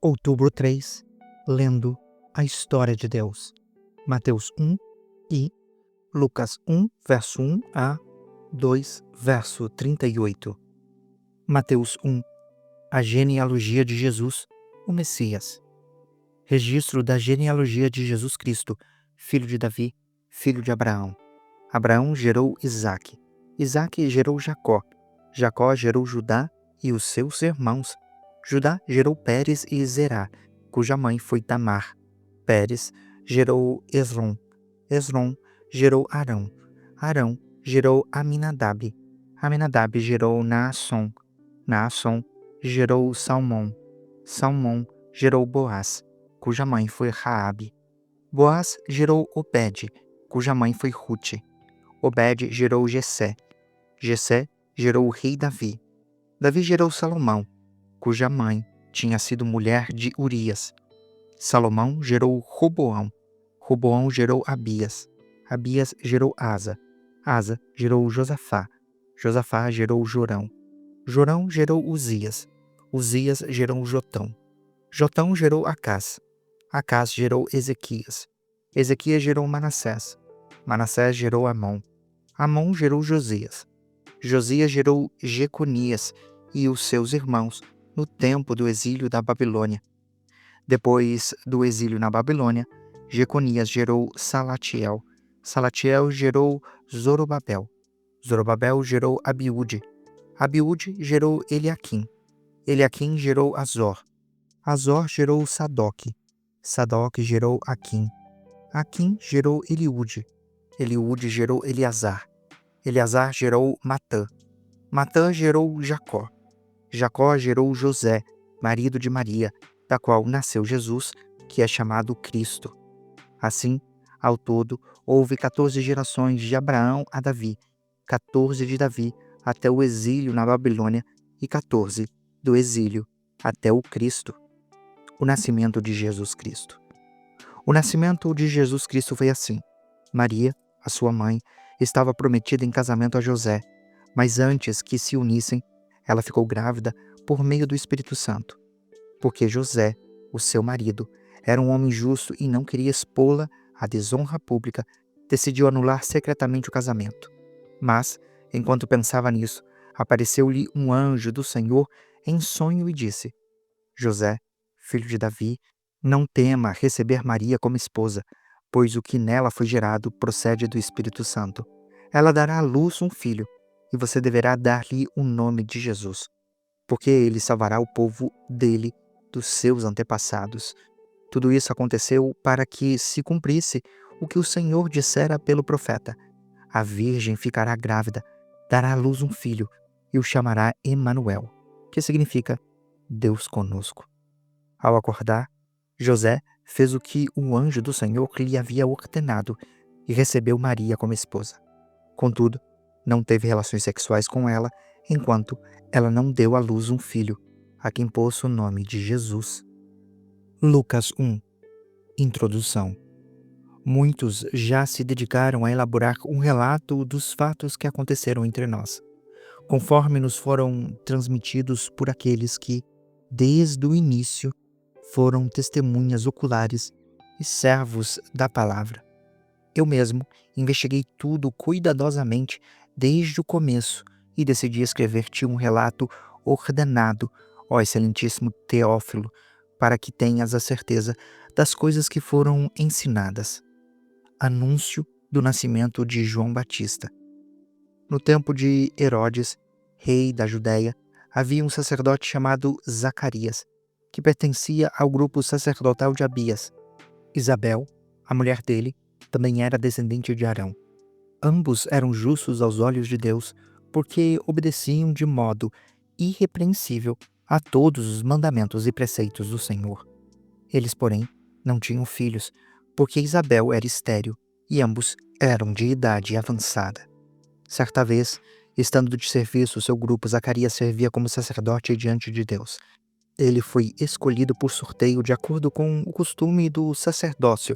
Outubro 3, lendo a história de Deus. Mateus 1 e Lucas 1, verso 1 a 2, verso 38. Mateus 1. A genealogia de Jesus, o Messias. Registro da genealogia de Jesus Cristo, filho de Davi, filho de Abraão. Abraão gerou Isaque. Isaque gerou Jacó. Jacó gerou Judá e os seus irmãos. Judá gerou Pérez e Zerá, cuja mãe foi Tamar. Pérez gerou Esrom. Esrom gerou Arão. Arão gerou Aminadab. Aminadab gerou Naasson. Naasson gerou Salmão. Salmão gerou Boaz, cuja mãe foi Raabe. Boaz gerou Obed, cuja mãe foi Rute. Obed gerou Jessé. Jessé gerou o rei Davi. Davi gerou Salomão, cuja mãe tinha sido mulher de Urias. Salomão gerou Roboão. Roboão gerou Abias. Abias gerou Asa. Asa gerou Josafá. Josafá gerou Jorão. Jorão gerou Uzias. Uzias gerou Jotão. Jotão gerou Acás. Acás gerou Ezequias. Ezequias gerou Manassés. Manassés gerou Amon. Amon gerou Josias. Josias gerou Jeconias e os seus irmãos no tempo do exílio da Babilônia. Depois do exílio na Babilônia, Jeconias gerou Salatiel. Salatiel gerou Zorobabel. Zorobabel gerou Abiúde. Abiúde gerou Eliaquim. Eliaquim gerou Azor. Azor gerou Sadoque. Sadoque gerou Aquim. Aquim gerou Eliúde. Eliúde gerou Eleazar. Eleazar gerou Matã. Matã gerou Jacó. Jacó gerou José, marido de Maria, da qual nasceu Jesus, que é chamado Cristo. Assim, ao todo, houve 14 gerações de Abraão a Davi, 14 de Davi até o exílio na Babilônia e 14 do exílio até o Cristo. O nascimento de Jesus Cristo. O nascimento de Jesus Cristo foi assim. Maria, a sua mãe, estava prometida em casamento a José, mas antes que se unissem, ela ficou grávida por meio do Espírito Santo. Porque José, o seu marido, era um homem justo e não queria expô-la à desonra pública, decidiu anular secretamente o casamento. Mas, enquanto pensava nisso, apareceu-lhe um anjo do Senhor em sonho e disse: José, filho de Davi, não tema receber Maria como esposa, pois o que nela foi gerado procede do Espírito Santo. Ela dará à luz um filho, e você deverá dar-lhe o nome de Jesus, porque ele salvará o povo dele dos seus antepassados. Tudo isso aconteceu para que se cumprisse o que o Senhor dissera pelo profeta: a virgem ficará grávida, dará à luz um filho, e o chamará Emanuel, que significa Deus conosco. Ao acordar, José fez o que o anjo do Senhor lhe havia ordenado e recebeu Maria como esposa. Contudo, não teve relações sexuais com ela enquanto ela não deu à luz um filho, a quem pôs o nome de Jesus. Lucas 1. Introdução. Muitos já se dedicaram a elaborar um relato dos fatos que aconteceram entre nós, conforme nos foram transmitidos por aqueles que, desde o início, foram testemunhas oculares e servos da palavra. Eu mesmo investiguei tudo cuidadosamente desde o começo e decidi escrever-te um relato ordenado, ó excelentíssimo Teófilo, para que tenhas a certeza das coisas que foram ensinadas. Anúncio do nascimento de João Batista. No tempo de Herodes, rei da Judéia, havia um sacerdote chamado Zacarias, que pertencia ao grupo sacerdotal de Abias. Isabel, a mulher dele, também era descendente de Arão. Ambos eram justos aos olhos de Deus, porque obedeciam de modo irrepreensível a todos os mandamentos e preceitos do Senhor. Eles, porém, não tinham filhos, porque Isabel era estéril e ambos eram de idade avançada. Certa vez, estando de serviço, seu grupo, Zacarias servia como sacerdote diante de Deus. Ele foi escolhido por sorteio de acordo com o costume do sacerdócio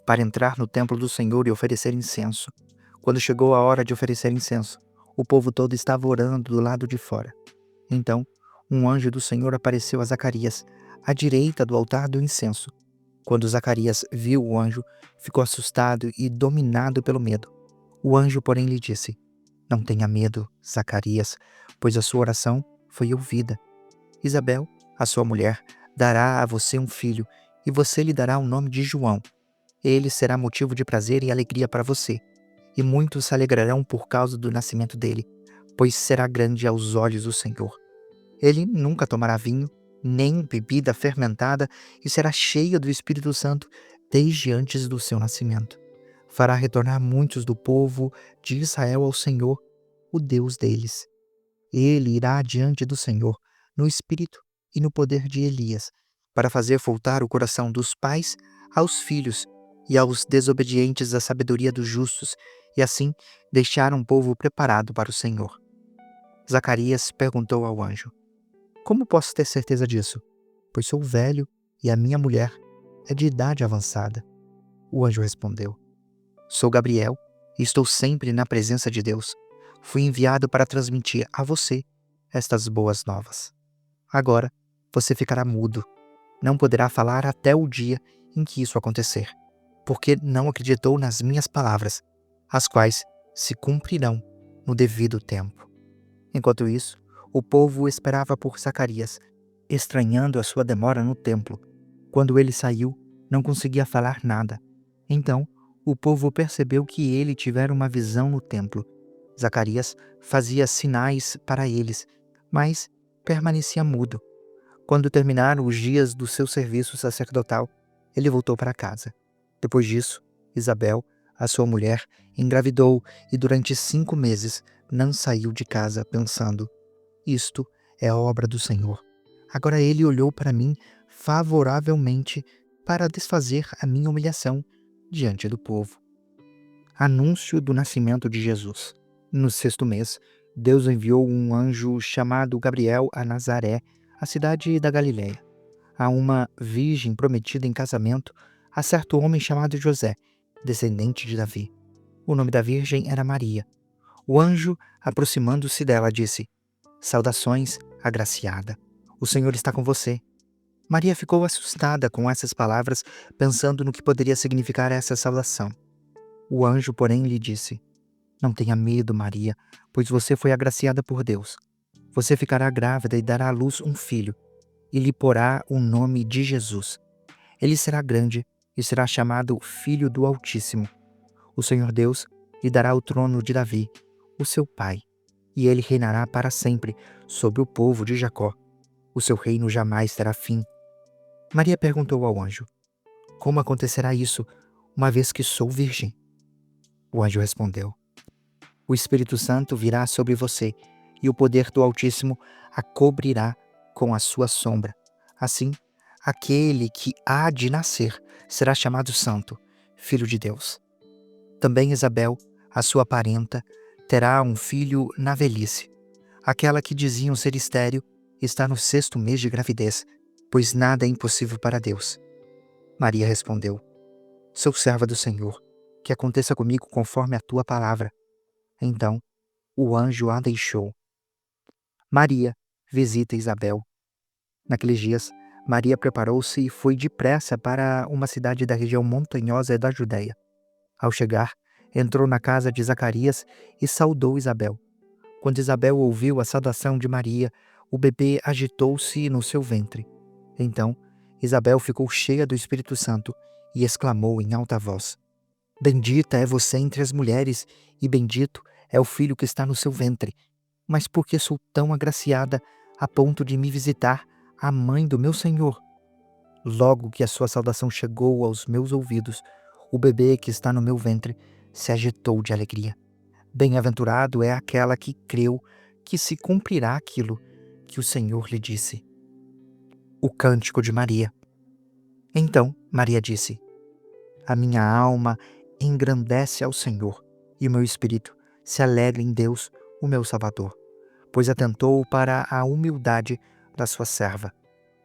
para entrar no templo do Senhor e oferecer incenso. Quando chegou a hora de oferecer incenso, o povo todo estava orando do lado de fora. Então, um anjo do Senhor apareceu a Zacarias, à direita do altar do incenso. Quando Zacarias viu o anjo, ficou assustado e dominado pelo medo. O anjo, porém, lhe disse: Não tenha medo, Zacarias, pois a sua oração foi ouvida. Isabel, a sua mulher, dará a você um filho, e você lhe dará o nome de João. Ele será motivo de prazer e alegria para você, e muitos se alegrarão por causa do nascimento dele, pois será grande aos olhos do Senhor. Ele nunca tomará vinho, nem bebida fermentada, e será cheio do Espírito Santo desde antes do seu nascimento. Fará retornar muitos do povo de Israel ao Senhor, o Deus deles. Ele irá diante do Senhor, no espírito e no poder de Elias, para fazer voltar o coração dos pais aos filhos e aos desobedientes à sabedoria dos justos, e assim deixar um povo preparado para o Senhor. Zacarias perguntou ao anjo: Como posso ter certeza disso? Pois sou velho e a minha mulher é de idade avançada. O anjo respondeu: Sou Gabriel e estou sempre na presença de Deus. Fui enviado para transmitir a você estas boas novas. Agora você ficará mudo, não poderá falar até o dia em que isso acontecer, porque não acreditou nas minhas palavras, as quais se cumprirão no devido tempo. Enquanto isso, o povo esperava por Zacarias, estranhando a sua demora no templo. Quando ele saiu, não conseguia falar nada. Então, o povo percebeu que ele tivera uma visão no templo. Zacarias fazia sinais para eles, mas permanecia mudo. Quando terminaram os dias do seu serviço sacerdotal, ele voltou para casa. Depois disso, Isabel, a sua mulher, engravidou e durante 5 meses não saiu de casa, pensando: Isto é a obra do Senhor. Agora ele olhou para mim favoravelmente para desfazer a minha humilhação diante do povo. Anúncio do nascimento de Jesus. No 6º mês, Deus enviou um anjo chamado Gabriel a Nazaré, a cidade da Galiléia, a uma virgem prometida em casamento a certo homem chamado José, descendente de Davi. O nome da virgem era Maria. O anjo, aproximando-se dela, disse: Saudações, agraciada. O Senhor está com você. Maria ficou assustada com essas palavras, pensando no que poderia significar essa saudação. O anjo, porém, lhe disse: Não tenha medo, Maria, pois você foi agraciada por Deus. Você ficará grávida e dará à luz um filho, e lhe porá o nome de Jesus. Ele será grande e será chamado Filho do Altíssimo. O Senhor Deus lhe dará o trono de Davi, o seu pai, e ele reinará para sempre sobre o povo de Jacó. O seu reino jamais terá fim. Maria perguntou ao anjo: Como acontecerá isso, uma vez que sou virgem? O anjo respondeu: O Espírito Santo virá sobre você, e o poder do Altíssimo a cobrirá com a sua sombra. Assim, aquele que há de nascer será chamado Santo, Filho de Deus. Também Isabel, a sua parenta, terá um filho na velhice. Aquela que diziam ser estéril está no 6º mês de gravidez, pois nada é impossível para Deus. Maria respondeu: Sou serva do Senhor, que aconteça comigo conforme a tua palavra. Então, o anjo a deixou. Maria visita Isabel. Naqueles dias, Maria preparou-se e foi depressa para uma cidade da região montanhosa da Judéia. Ao chegar, entrou na casa de Zacarias e saudou Isabel. Quando Isabel ouviu a saudação de Maria, o bebê agitou-se no seu ventre. Então, Isabel ficou cheia do Espírito Santo e exclamou em alta voz: Bendita é você entre as mulheres, e bendito é o filho que está no seu ventre. Mas por que sou tão agraciada a ponto de me visitar a mãe do meu Senhor? Logo que a sua saudação chegou aos meus ouvidos, o bebê que está no meu ventre se agitou de alegria. Bem-aventurado é aquela que creu que se cumprirá aquilo que o Senhor lhe disse. O cântico de Maria. Então Maria disse: A minha alma engrandece ao Senhor, e o meu espírito se alegra em Deus, o meu Salvador, pois atentou para a humildade da sua serva.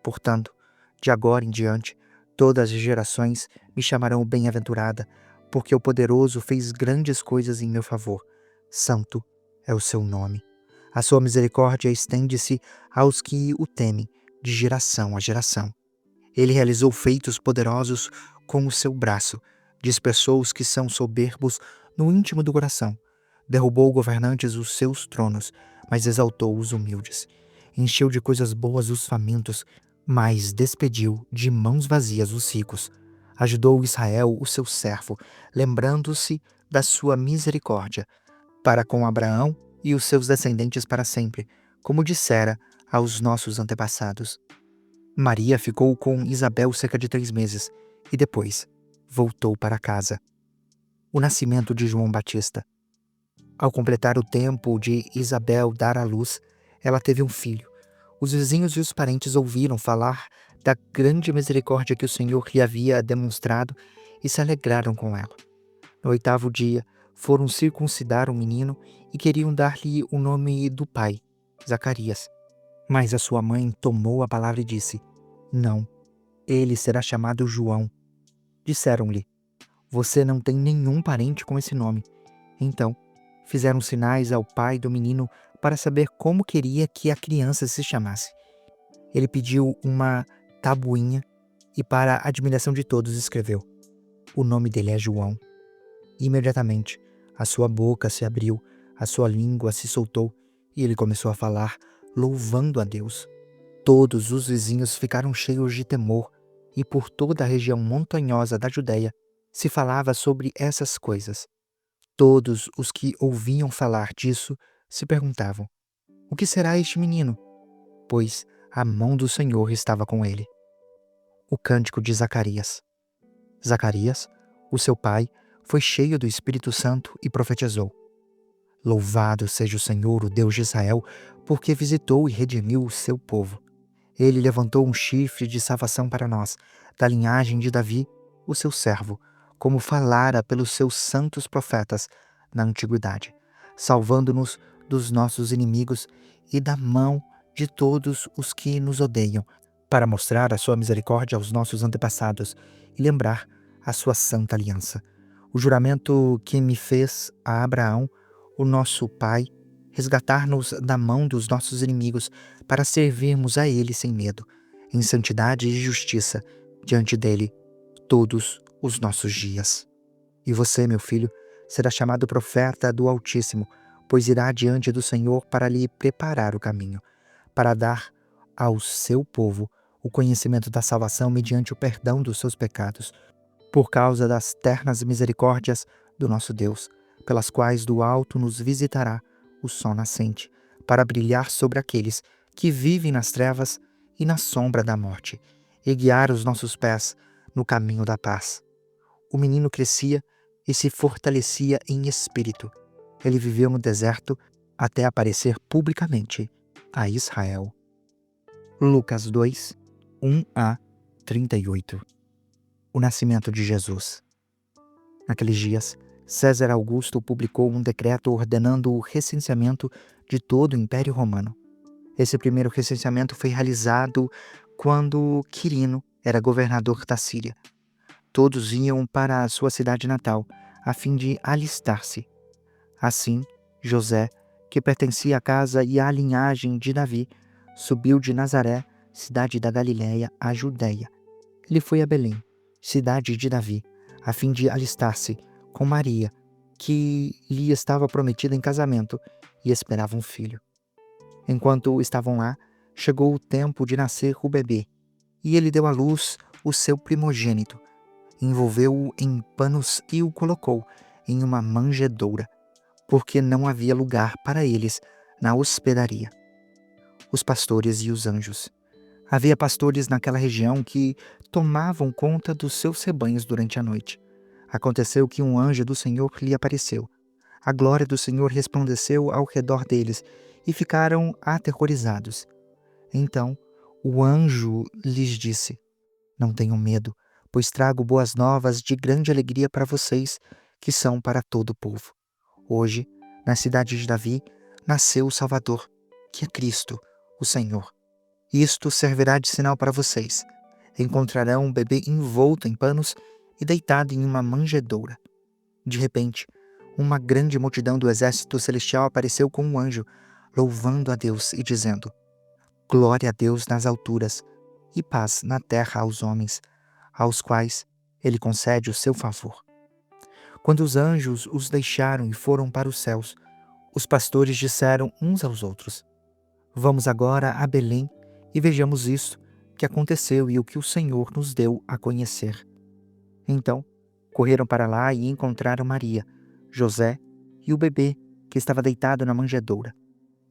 Portanto, de agora em diante, todas as gerações me chamarão bem-aventurada, porque o Poderoso fez grandes coisas em meu favor. Santo é o seu nome. A sua misericórdia estende-se aos que o temem, de geração a geração. Ele realizou feitos poderosos com o seu braço, dispersou os que são soberbos no íntimo do coração, derrubou governantes os seus tronos, mas exaltou os humildes. Encheu de coisas boas os famintos, mas despediu de mãos vazias os ricos. Ajudou Israel, o seu servo, lembrando-se da sua misericórdia, para com Abraão e os seus descendentes para sempre, como dissera aos nossos antepassados. Maria ficou com Isabel cerca de 3 meses e depois voltou para casa. O nascimento de João Batista. Ao completar o tempo de Isabel dar à luz, ela teve um filho. Os vizinhos e os parentes ouviram falar da grande misericórdia que o Senhor lhe havia demonstrado e se alegraram com ela. No 8º dia, foram circuncidar o menino e queriam dar-lhe o nome do pai, Zacarias. Mas a sua mãe tomou a palavra e disse: Não, ele será chamado João. Disseram-lhe: Você não tem nenhum parente com esse nome. Então, fizeram sinais ao pai do menino para saber como queria que a criança se chamasse. Ele pediu uma tabuinha e, para a admiração de todos, escreveu: O nome dele é João. Imediatamente, a sua boca se abriu, a sua língua se soltou e ele começou a falar, louvando a Deus. Todos os vizinhos ficaram cheios de temor e por toda a região montanhosa da Judéia se falava sobre essas coisas. Todos os que ouviam falar disso se perguntavam: O que será este menino? Pois a mão do Senhor estava com ele. O cântico de Zacarias. Zacarias, o seu pai, foi cheio do Espírito Santo e profetizou: Louvado seja o Senhor, o Deus de Israel, porque visitou e redimiu o seu povo. Ele levantou um chifre de salvação para nós, da linhagem de Davi, o seu servo, como falara pelos seus santos profetas na antiguidade, salvando-nos dos nossos inimigos e da mão de todos os que nos odeiam, para mostrar a sua misericórdia aos nossos antepassados e lembrar a sua santa aliança. O juramento que me fez a Abraão, o nosso pai, resgatar-nos da mão dos nossos inimigos para servirmos a ele sem medo, em santidade e justiça, diante dele todos os nossos dias. E você, meu filho, será chamado profeta do Altíssimo, pois irá diante do Senhor para lhe preparar o caminho, para dar ao seu povo o conhecimento da salvação mediante o perdão dos seus pecados, por causa das ternas misericórdias do nosso Deus, pelas quais do alto nos visitará o sol nascente, para brilhar sobre aqueles que vivem nas trevas e na sombra da morte, e guiar os nossos pés no caminho da paz. O menino crescia e se fortalecia em espírito. Ele viveu no deserto até aparecer publicamente a Israel. Lucas 2, 1-38. O nascimento de Jesus. Naqueles dias, César Augusto publicou um decreto ordenando o recenseamento de todo o Império Romano. Esse primeiro recenseamento foi realizado quando Quirino era governador da Síria. Todos iam para a sua cidade natal, a fim de alistar-se. Assim, José, que pertencia à casa e à linhagem de Davi, subiu de Nazaré, cidade da Galiléia, à Judéia. Ele foi a Belém, cidade de Davi, a fim de alistar-se com Maria, que lhe estava prometida em casamento e esperava um filho. Enquanto estavam lá, chegou o tempo de nascer o bebê, e ele deu à luz o seu primogênito, envolveu-o em panos e o colocou em uma manjedoura, porque não havia lugar para eles na hospedaria. Os pastores e os anjos. Havia pastores naquela região que tomavam conta dos seus rebanhos durante a noite. Aconteceu que um anjo do Senhor lhe apareceu. A glória do Senhor resplandeceu ao redor deles e ficaram aterrorizados. Então o anjo lhes disse: Não tenham medo, pois trago boas novas de grande alegria para vocês, que são para todo o povo. Hoje, na cidade de Davi, nasceu o Salvador, que é Cristo, o Senhor. Isto servirá de sinal para vocês. Encontrarão um bebê envolto em panos e deitado em uma manjedoura. De repente, uma grande multidão do exército celestial apareceu com um anjo, louvando a Deus e dizendo: Glória a Deus nas alturas e paz na terra aos homens, aos quais ele concede o seu favor. Quando os anjos os deixaram e foram para os céus, os pastores disseram uns aos outros: Vamos agora a Belém e vejamos isso que aconteceu e o que o Senhor nos deu a conhecer. Então, correram para lá e encontraram Maria, José e o bebê que estava deitado na manjedoura.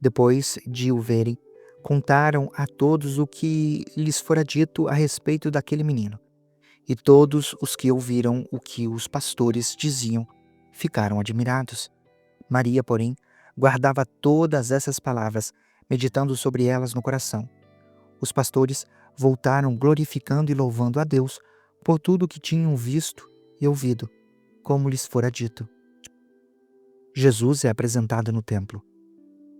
Depois de o verem, contaram a todos o que lhes fora dito a respeito daquele menino. E todos os que ouviram o que os pastores diziam ficaram admirados. Maria, porém, guardava todas essas palavras, meditando sobre elas no coração. Os pastores voltaram glorificando e louvando a Deus por tudo o que tinham visto e ouvido, como lhes fora dito. Jesus é apresentado no templo.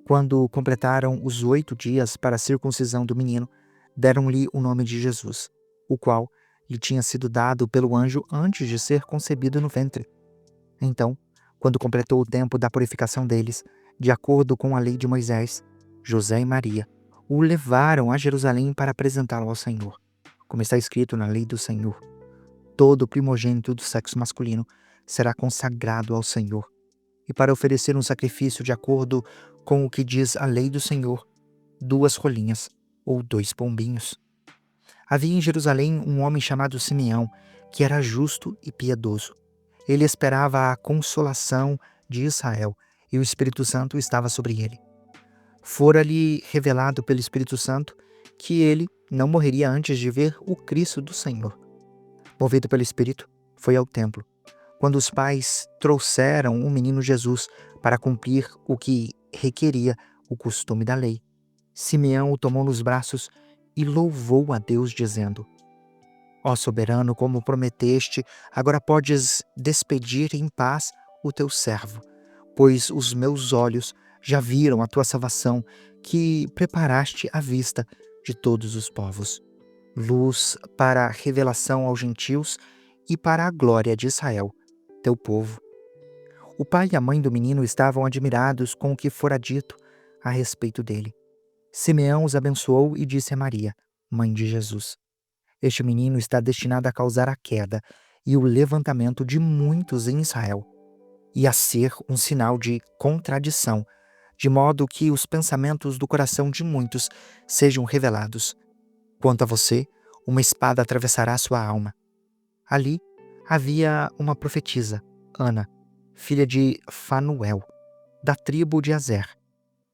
Quando completaram os 8 dias para a circuncisão do menino, deram-lhe o nome de Jesus, o qual lhe tinha sido dado pelo anjo antes de ser concebido no ventre. Então, quando completou o tempo da purificação deles, de acordo com a lei de Moisés, José e Maria o levaram a Jerusalém para apresentá-lo ao Senhor. Como está escrito na lei do Senhor, todo primogênito do sexo masculino será consagrado ao Senhor. E para oferecer um sacrifício de acordo com o que diz a lei do Senhor, 2 rolinhas ou 2 pombinhos. Havia em Jerusalém um homem chamado Simeão, que era justo e piedoso. Ele esperava a consolação de Israel, e o Espírito Santo estava sobre ele. Fora-lhe revelado pelo Espírito Santo que ele não morreria antes de ver o Cristo do Senhor. Movido pelo Espírito, foi ao templo. Quando os pais trouxeram o menino Jesus para cumprir o que requeria o costume da lei, Simeão o tomou nos braços e louvou a Deus, dizendo: Ó soberano, como prometeste, agora podes despedir em paz o teu servo, pois os meus olhos já viram a tua salvação, que preparaste à vista de todos os povos, luz para a revelação aos gentios e para a glória de Israel, teu povo. O pai e a mãe do menino estavam admirados com o que fora dito a respeito dele. Simeão os abençoou e disse a Maria, mãe de Jesus: Este menino está destinado a causar a queda e o levantamento de muitos em Israel, e a ser um sinal de contradição, de modo que os pensamentos do coração de muitos sejam revelados. Quanto a você, uma espada atravessará sua alma. Ali havia uma profetisa, Ana, filha de Fanuel, da tribo de Azer.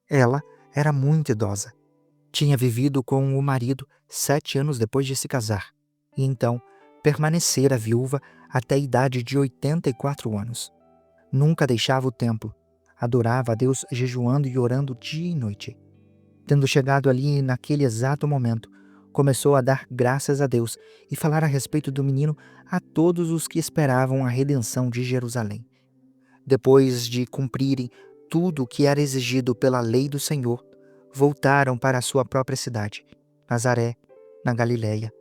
Ela era muito idosa. Tinha vivido com o marido 7 anos depois de se casar, e então permanecera viúva até a idade de 84 anos. Nunca deixava o templo, adorava a Deus jejuando e orando dia e noite. Tendo chegado ali naquele exato momento, começou a dar graças a Deus e falar a respeito do menino a todos os que esperavam a redenção de Jerusalém. Depois de cumprirem tudo o que era exigido pela lei do Senhor, voltaram para a sua própria cidade, Nazaré, na Galiléia.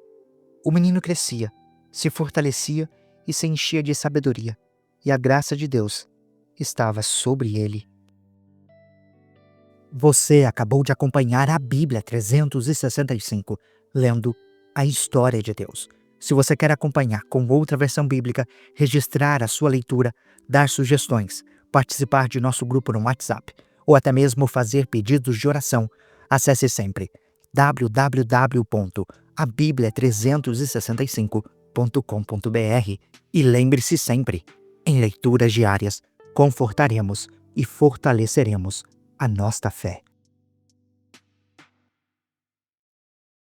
O menino crescia, se fortalecia e se enchia de sabedoria, e a graça de Deus estava sobre ele. Você acabou de acompanhar a Bíblia 365, lendo a história de Deus. Se você quer acompanhar com outra versão bíblica, registrar a sua leitura, dar sugestões, participar de nosso grupo no WhatsApp, ou até mesmo fazer pedidos de oração, acesse sempre www.abiblia365.com.br e lembre-se sempre, em leituras diárias, confortaremos e fortaleceremos a nossa fé.